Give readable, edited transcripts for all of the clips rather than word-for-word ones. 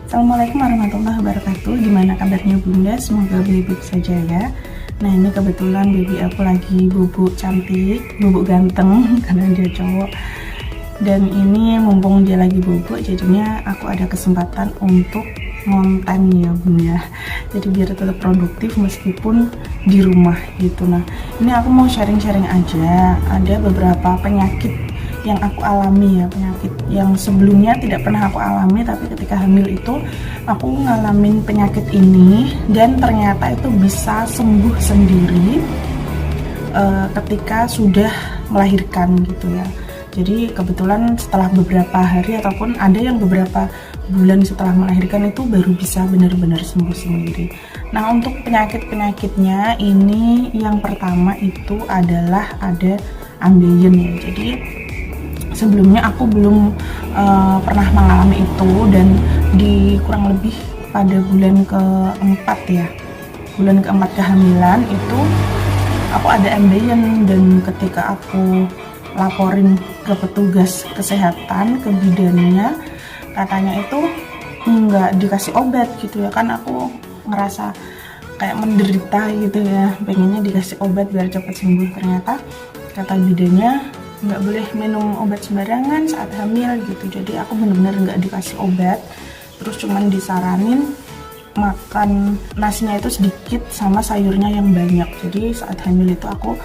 Assalamualaikum warahmatullahi wabarakatuh. Gimana kabarnya Bunda? Semoga baik-baik saja ya. Nah, ini kebetulan baby aku lagi bubuk cantik, bubuk ganteng karena dia cowok. Dan ini mumpung dia lagi bubuk, jadinya aku ada kesempatan untuk ngonten ya Bunda. Jadi biar tetap produktif meskipun di rumah gitu. Nah, ini aku mau sharing-sharing aja. Ada beberapa penyakit yang aku alami ya, penyakit yang sebelumnya tidak pernah aku alami, tapi ketika hamil itu aku ngalamin penyakit ini dan ternyata itu bisa sembuh sendiri ketika sudah melahirkan gitu ya. Jadi kebetulan setelah beberapa hari ataupun ada yang beberapa bulan setelah melahirkan itu baru bisa benar-benar sembuh sendiri. Nah, untuk penyakit-penyakitnya ini yang pertama itu adalah ada ambeien ya. Jadi sebelumnya aku belum pernah mengalami itu, dan di kurang lebih pada bulan keempat ya, bulan keempat kehamilan itu aku ada ambeien, dan ketika aku laporin ke petugas kesehatan, ke bidannya, katanya itu nggak dikasih obat gitu ya, kan aku ngerasa kayak menderita gitu ya, pengennya dikasih obat biar cepat sembuh. Ternyata kata bidannya nggak boleh minum obat sembarangan saat hamil gitu. Jadi aku benar-benar nggak dikasih obat, terus cuman disaranin makan nasinya itu sedikit sama sayurnya yang banyak. Jadi saat hamil itu aku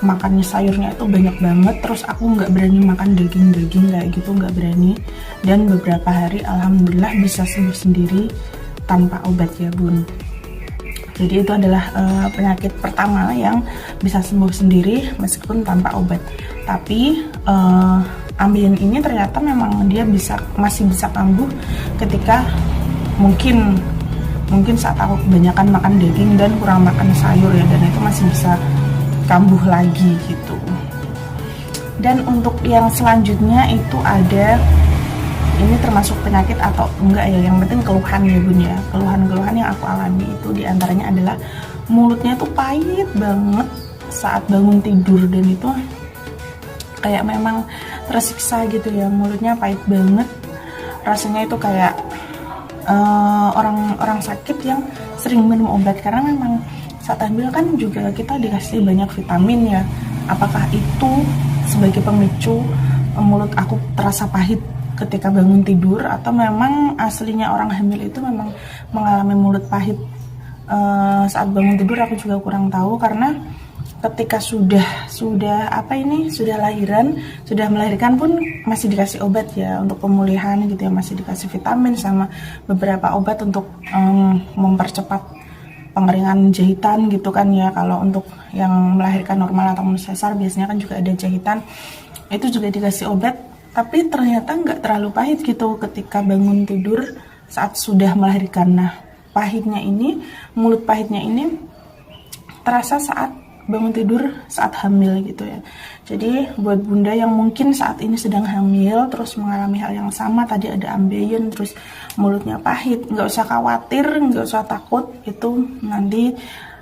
makannya sayurnya itu banyak banget, terus aku nggak berani makan daging-daging kayak gitu, nggak berani. Dan beberapa hari alhamdulillah bisa sembuh sendiri tanpa obat ya Bun. Jadi itu adalah penyakit pertama yang bisa sembuh sendiri meskipun tanpa obat. Tapi ambeien ini ternyata memang dia masih bisa kambuh ketika mungkin saat aku kebanyakan makan daging dan kurang makan sayur ya, dan itu masih bisa kambuh lagi gitu. Dan untuk yang selanjutnya itu ada, ini termasuk penyakit atau enggak ya, yang penting keluhan ya Bun ya. Keluhan-keluhan yang aku alami itu diantaranya adalah mulutnya tuh pahit banget saat bangun tidur, dan itu kayak memang tersiksa gitu ya, mulutnya pahit banget. Rasanya itu kayak orang sakit yang sering minum obat, karena memang saat hamil kan juga kita dikasih banyak vitamin ya. Apakah itu sebagai pemicu mulut aku terasa pahit ketika bangun tidur, atau memang aslinya orang hamil itu memang mengalami mulut pahit saat bangun tidur, aku juga kurang tahu. Karena ketika sudah lahiran, sudah melahirkan pun masih dikasih obat ya untuk pemulihan gitu ya, masih dikasih vitamin sama beberapa obat untuk mempercepat pengeringan jahitan gitu kan ya. Kalau untuk yang melahirkan normal atau sesar biasanya kan juga ada jahitan, itu juga dikasih obat, tapi ternyata nggak terlalu pahit gitu ketika bangun tidur saat sudah melahirkan. Nah, mulut pahitnya ini terasa saat bangun tidur saat hamil gitu ya. Jadi buat Bunda yang mungkin saat ini sedang hamil terus mengalami hal yang sama, tadi ada ambeien terus mulutnya pahit, nggak usah khawatir, nggak usah takut, itu nanti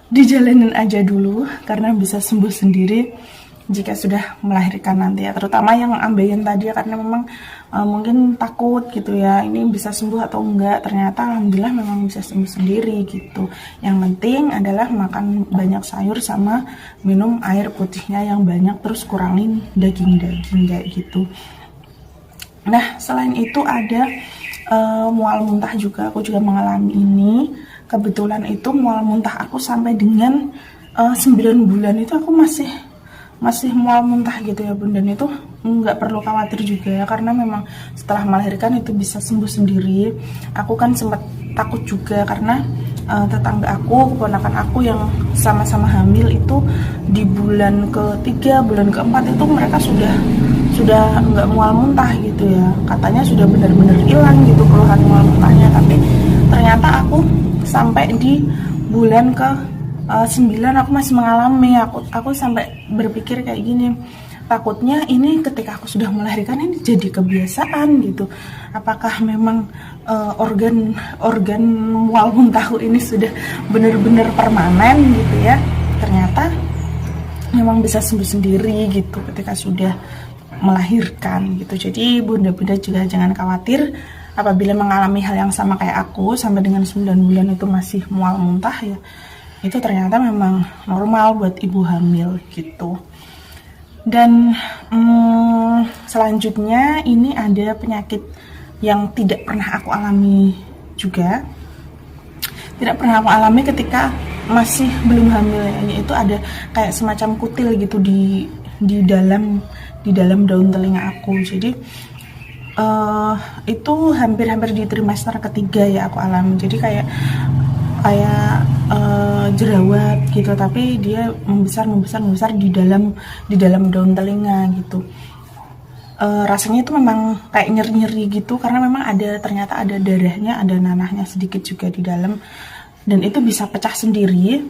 dijalanin aja dulu karena bisa sembuh sendiri jika sudah melahirkan nanti ya. Terutama yang ambeien tadi ya, karena memang mungkin takut gitu ya, ini bisa sembuh atau enggak. Ternyata alhamdulillah memang bisa sembuh sendiri gitu. Yang penting adalah makan banyak sayur sama minum air putihnya yang banyak, terus kurangin daging-daging kayak gitu. Nah, selain itu ada mual muntah juga. Aku juga mengalami ini. Kebetulan itu mual muntah aku sampai dengan 9 bulan itu aku masih mual muntah gitu ya Bun, dan itu nggak perlu khawatir juga ya, karena memang setelah melahirkan itu bisa sembuh sendiri. Aku kan sempat takut juga karena tetangga aku, keponakan aku yang sama-sama hamil itu di bulan ketiga, bulan keempat itu mereka sudah nggak mual muntah gitu ya, katanya sudah benar-benar hilang gitu keluhan mual muntahnya. Tapi ternyata aku sampai di bulan ke 9 aku masih mengalami. Aku sampai berpikir kayak gini, takutnya ini ketika aku sudah melahirkan ini jadi kebiasaan gitu. Apakah memang organ mual muntahku ini sudah benar-benar permanen gitu ya. Ternyata memang bisa sembuh sendiri gitu ketika sudah melahirkan gitu. Jadi bunda-bunda juga jangan khawatir, apabila mengalami hal yang sama kayak aku sampai dengan 9 bulan itu masih mual muntah ya, itu ternyata memang normal buat ibu hamil gitu. Dan selanjutnya ini ada penyakit yang tidak pernah aku alami juga, tidak pernah aku alami ketika masih belum hamil ya, yaitu ada kayak semacam kutil gitu di dalam daun telinga aku. Jadi itu hampir di trimester ketiga ya aku alami. Jadi kayak jerawat gitu, tapi dia membesar di dalam daun telinga gitu. Rasanya itu memang kayak nyeri gitu karena memang ternyata ada darahnya, ada nanahnya sedikit juga di dalam, dan itu bisa pecah sendiri.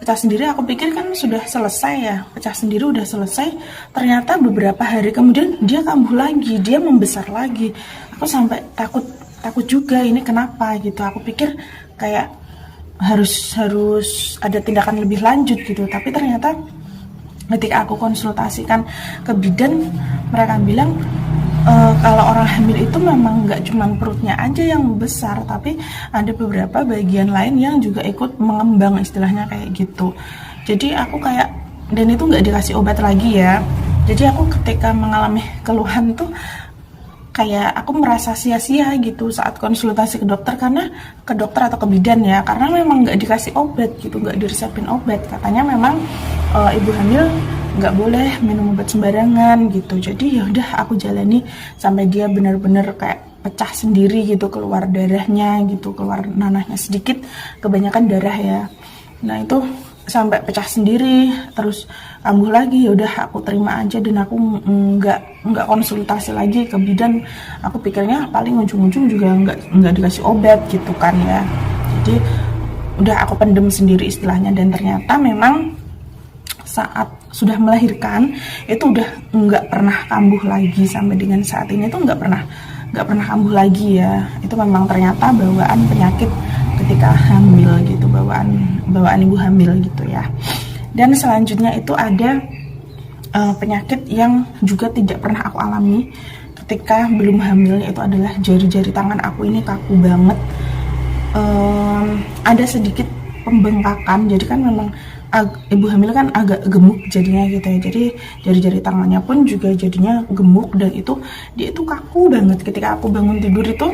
Aku pikir kan sudah selesai ya, pecah sendiri udah selesai, ternyata beberapa hari kemudian dia kambuh lagi, dia membesar lagi. Aku sampai takut juga, ini kenapa gitu. Aku pikir kayak harus ada tindakan lebih lanjut gitu, tapi ternyata ketika aku konsultasikan ke bidan, mereka bilang kalau orang hamil itu memang nggak cuma perutnya aja yang besar, tapi ada beberapa bagian lain yang juga ikut mengembang, istilahnya kayak gitu. Jadi aku kayak, dan itu nggak dikasih obat lagi ya. Jadi aku ketika mengalami keluhan tuh kayak aku merasa sia-sia gitu saat konsultasi ke dokter, karena ke dokter atau ke bidan ya, karena memang nggak dikasih obat gitu, nggak diresepin obat. Katanya memang ibu hamil nggak boleh minum obat sembarangan gitu. Jadi ya udah aku jalani sampai dia benar-benar kayak pecah sendiri gitu, keluar darahnya gitu, keluar nanahnya sedikit, kebanyakan darah ya. Nah itu sampai pecah sendiri, terus kambuh lagi. Ya udah aku terima aja, dan aku nggak konsultasi lagi ke bidan. Aku pikirnya paling ujung-ujung juga nggak dikasih obat gitu kan ya. Jadi udah aku pendem sendiri istilahnya, dan ternyata memang saat sudah melahirkan itu udah nggak pernah kambuh lagi. Sampai dengan saat ini tuh nggak pernah kambuh lagi ya. Itu memang ternyata bawaan penyakit ketika hamil gitu, bawaan ibu hamil gitu ya. Dan selanjutnya itu ada penyakit yang juga tidak pernah aku alami ketika belum hamil, yaitu adalah jari-jari tangan aku ini kaku banget. Ada sedikit pembengkakan, jadi kan memang ibu hamil kan agak gemuk jadinya gitu ya. Jadi jari-jari tangannya pun juga jadinya gemuk, dan dia itu kaku banget. Ketika aku bangun tidur itu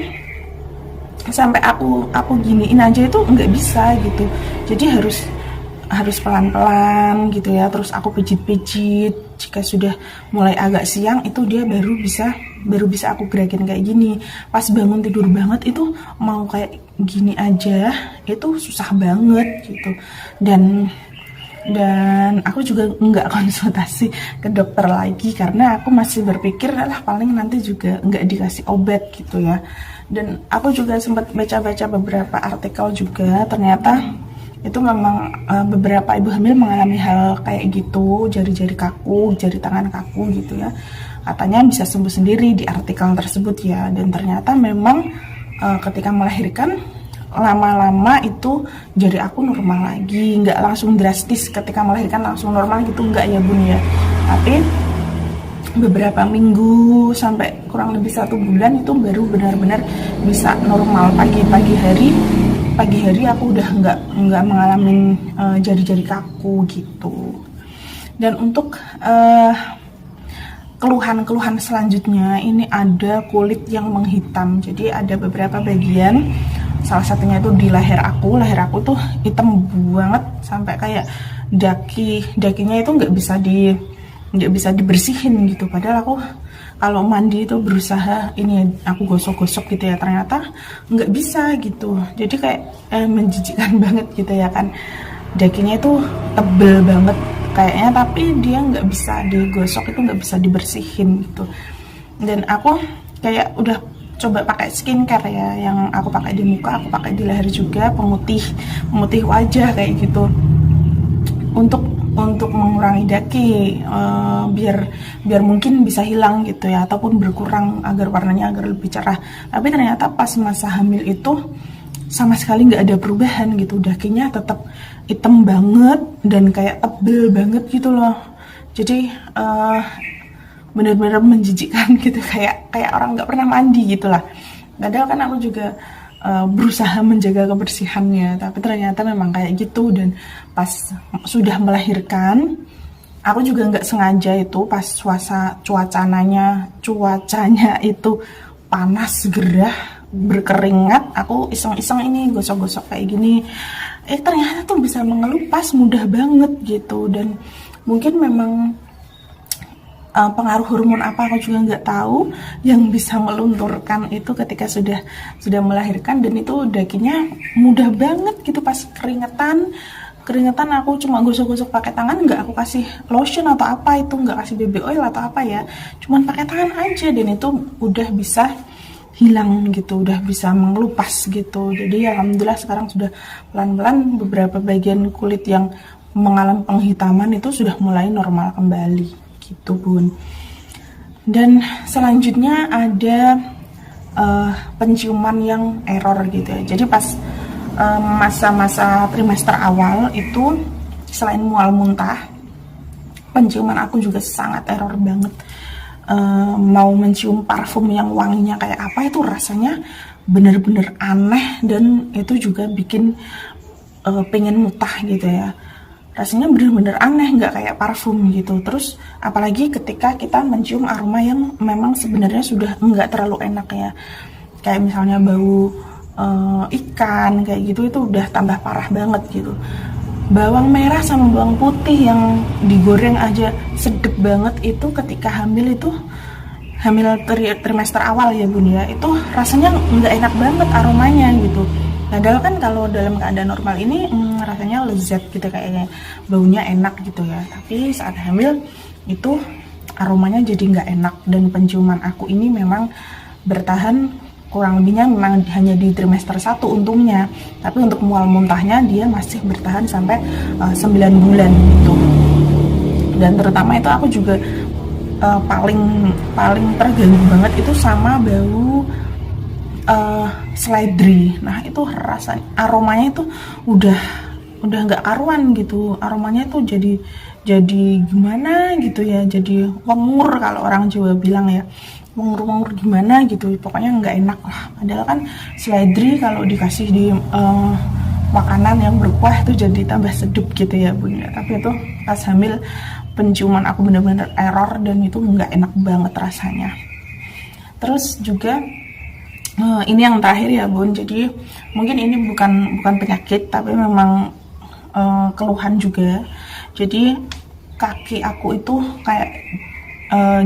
sampai aku giniin aja itu nggak bisa gitu. Jadi harus pelan-pelan gitu ya. Terus aku pijit-pijit. Jika sudah mulai agak siang itu dia baru bisa aku gerakin kayak gini. Pas bangun tidur banget itu mau kayak gini aja itu susah banget gitu. Dan aku juga nggak konsultasi ke dokter lagi karena aku masih berpikir lah paling nanti juga nggak dikasih obat gitu ya. Dan aku juga sempat baca-baca beberapa artikel juga, ternyata itu memang beberapa ibu hamil mengalami hal kayak gitu, jari-jari kaku, jari tangan kaku gitu ya. Katanya bisa sembuh sendiri di artikel tersebut ya. Dan ternyata memang ketika melahirkan lama-lama itu jari aku normal lagi, nggak langsung drastis ketika melahirkan langsung normal gitu, nggak ya bun ya, tapi beberapa minggu sampai kurang lebih 1 bulan itu baru benar-benar bisa normal. Pagi hari aku udah nggak mengalami jari-jari kaku gitu. Dan untuk keluhan selanjutnya ini ada kulit yang menghitam. Jadi ada beberapa bagian, salah satunya itu di leher aku tuh hitam banget sampai kayak dakinya itu nggak bisa dibersihin gitu. Padahal aku kalau mandi itu berusaha aku gosok-gosok gitu ya, ternyata nggak bisa gitu. Jadi kayak menjijikkan banget gitu ya kan. Dakinya itu tebel banget kayaknya, tapi dia nggak bisa digosok, itu nggak bisa dibersihin gitu. Dan aku kayak udah coba pakai skincare ya, yang aku pakai di muka, aku pakai di leher juga, pemutih wajah kayak gitu, untuk mengurangi daki, biar mungkin bisa hilang gitu ya, ataupun berkurang agar warnanya agar lebih cerah. Tapi ternyata pas masa hamil itu sama sekali nggak ada perubahan gitu, dakinya tetap hitam banget dan kayak tebel banget gitu loh. Jadi benar-benar menjijikkan gitu, kayak orang nggak pernah mandi gitulah. Padahal kan aku juga berusaha menjaga kebersihannya, tapi ternyata memang kayak gitu. Dan pas sudah melahirkan, aku juga nggak sengaja itu pas cuacanya itu panas gerah berkeringat, aku iseng-iseng ini gosok-gosok kayak gini, ternyata tuh bisa mengelupas mudah banget gitu. Dan mungkin memang pengaruh hormon apa aku juga nggak tahu yang bisa melunturkan itu ketika sudah melahirkan. Dan itu dagingnya mudah banget gitu, pas keringetan aku cuma gosok-gosok pakai tangan, nggak aku kasih lotion atau apa, itu nggak kasih baby oil atau apa ya, cuman pakai tangan aja, dan itu udah bisa hilang gitu, udah bisa mengelupas gitu. Jadi alhamdulillah sekarang sudah pelan-pelan beberapa bagian kulit yang mengalami penghitaman itu sudah mulai normal kembali gitu bun. Dan selanjutnya ada penciuman yang error gitu ya. Jadi pas masa-masa trimester awal itu, selain mual muntah, penciuman aku juga sangat error banget. Mau mencium parfum yang wanginya kayak apa itu rasanya bener-bener aneh, dan itu juga bikin pengen muntah gitu ya. Rasanya bener-bener aneh, nggak kayak parfum gitu. Terus apalagi ketika kita mencium aroma yang memang sebenarnya sudah nggak terlalu enak ya, kayak misalnya bau ikan kayak gitu, itu udah tambah parah banget gitu. Bawang merah sama bawang putih yang digoreng aja sedep banget, itu ketika hamil itu, hamil trimester awal ya bun ya, itu rasanya nggak enak banget aromanya gitu. Padahal kan kalau dalam keadaan normal ini rasanya lezat gitu, kayaknya baunya enak gitu ya. Tapi saat hamil itu aromanya jadi nggak enak. Dan penciuman aku ini memang bertahan kurang lebihnya memang hanya di trimester 1 untungnya. Tapi untuk mual muntahnya dia masih bertahan sampai 9 bulan gitu. Dan terutama itu aku juga paling terganggu banget itu sama bau seledri. Nah itu rasanya, aromanya itu udah nggak karuan gitu. Aromanya itu jadi gimana gitu ya, jadi wengur kalau orang Jawa bilang ya, wengur gimana gitu, pokoknya nggak enak lah. Padahal kan seledri kalau dikasih di makanan yang berkuah itu jadi tambah sedap gitu ya bun. Tapi itu pas hamil penciuman aku bener-bener error, dan itu nggak enak banget rasanya. Terus juga ini yang terakhir ya bun, jadi mungkin ini bukan penyakit tapi memang keluhan juga. Jadi kaki aku itu kayak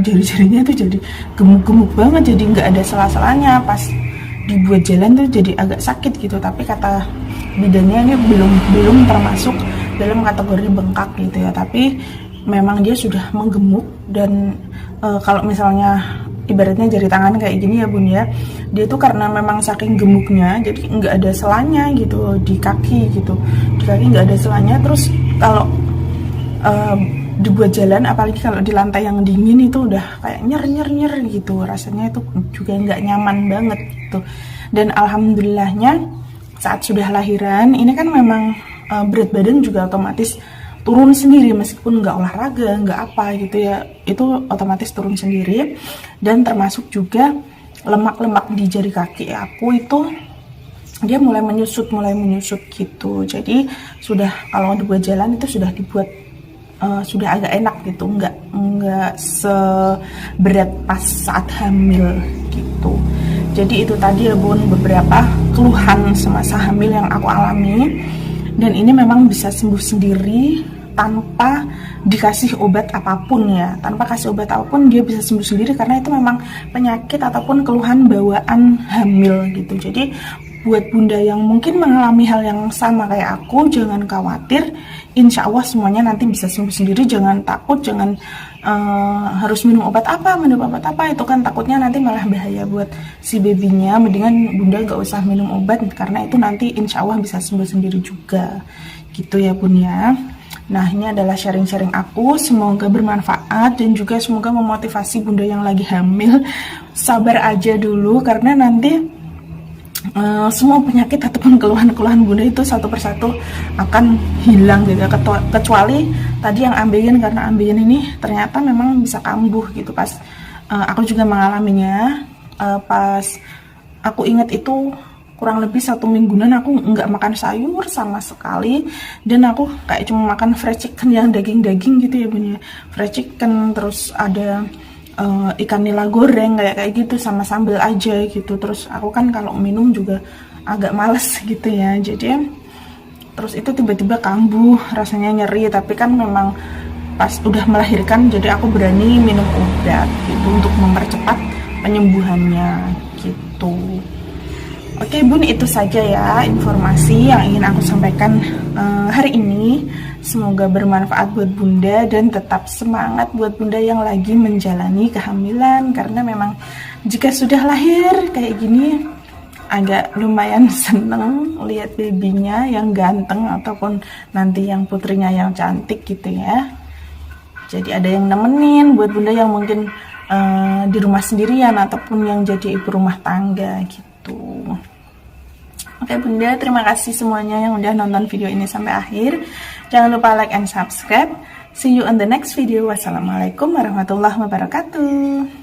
jari-jarinya itu jadi gemuk-gemuk banget, jadi nggak ada sela-selanya. Pas dibuat jalan tuh jadi agak sakit gitu. Tapi kata bidannya ini belum termasuk dalam kategori bengkak gitu ya, tapi memang dia sudah menggemuk. Dan kalau misalnya ibaratnya jari tangan kayak gini ya bun ya, dia tuh karena memang saking gemuknya jadi nggak ada selanya gitu di kaki gitu, di kaki nggak ada selanya. Terus kalau dibuat jalan, apalagi kalau di lantai yang dingin, itu udah kayak nyer gitu, rasanya itu juga nggak nyaman banget gitu. Dan alhamdulillahnya saat sudah lahiran ini kan memang berat badan juga otomatis turun sendiri, meskipun nggak olahraga, nggak apa gitu ya, itu otomatis turun sendiri. Dan termasuk juga lemak-lemak di jari kaki aku itu dia mulai menyusut gitu. Jadi sudah, kalau dibuat jalan itu sudah dibuat sudah agak enak gitu, nggak seberat pas saat hamil gitu. Jadi itu tadi ya bun beberapa keluhan semasa hamil yang aku alami. Dan ini memang bisa sembuh sendiri tanpa dikasih obat apapun ya. Tanpa kasih obat apapun dia bisa sembuh sendiri, karena itu memang penyakit ataupun keluhan bawaan hamil gitu. Jadi buat bunda yang mungkin mengalami hal yang sama kayak aku, jangan khawatir. Insya Allah semuanya nanti bisa sembuh sendiri. Jangan takut, jangan harus minum obat apa, itu kan takutnya nanti malah bahaya buat si babynya. Mendingan bunda gak usah minum obat, karena itu nanti insya Allah bisa sembuh sendiri juga gitu ya bun ya. Nah ini adalah sharing-sharing aku, semoga bermanfaat dan juga semoga memotivasi bunda yang lagi hamil. Sabar aja dulu, karena nanti semua penyakit ataupun keluhan-keluhan bunda itu satu persatu akan hilang gitu, kecuali tadi yang ambeien, karena ambeien ini ternyata memang bisa kambuh gitu. Pas aku juga mengalaminya pas aku ingat itu kurang lebih 1 mingguan aku nggak makan sayur sama sekali, dan aku kayak cuma makan fried chicken yang daging-daging gitu ya Bun ya, fried chicken, terus ada ikan nila goreng kayak gitu sama sambal aja gitu. Terus aku kan kalau minum juga agak males gitu ya, jadi terus itu tiba-tiba kambuh, rasanya nyeri, tapi kan memang pas udah melahirkan jadi aku berani minum obat gitu untuk mempercepat penyembuhannya gitu. Oke Bun, itu saja ya informasi yang ingin aku sampaikan hari ini. Semoga bermanfaat buat Bunda dan tetap semangat buat Bunda yang lagi menjalani kehamilan, karena memang jika sudah lahir kayak gini agak lumayan seneng lihat babynya yang ganteng ataupun nanti yang putrinya yang cantik gitu ya. Jadi ada yang nemenin buat Bunda yang mungkin di rumah sendirian ataupun yang jadi ibu rumah tangga gitu. Oke Bunda, terima kasih semuanya yang udah nonton video ini sampai akhir. Jangan lupa like and subscribe. See you on the next video. Wassalamualaikum warahmatullahi wabarakatuh.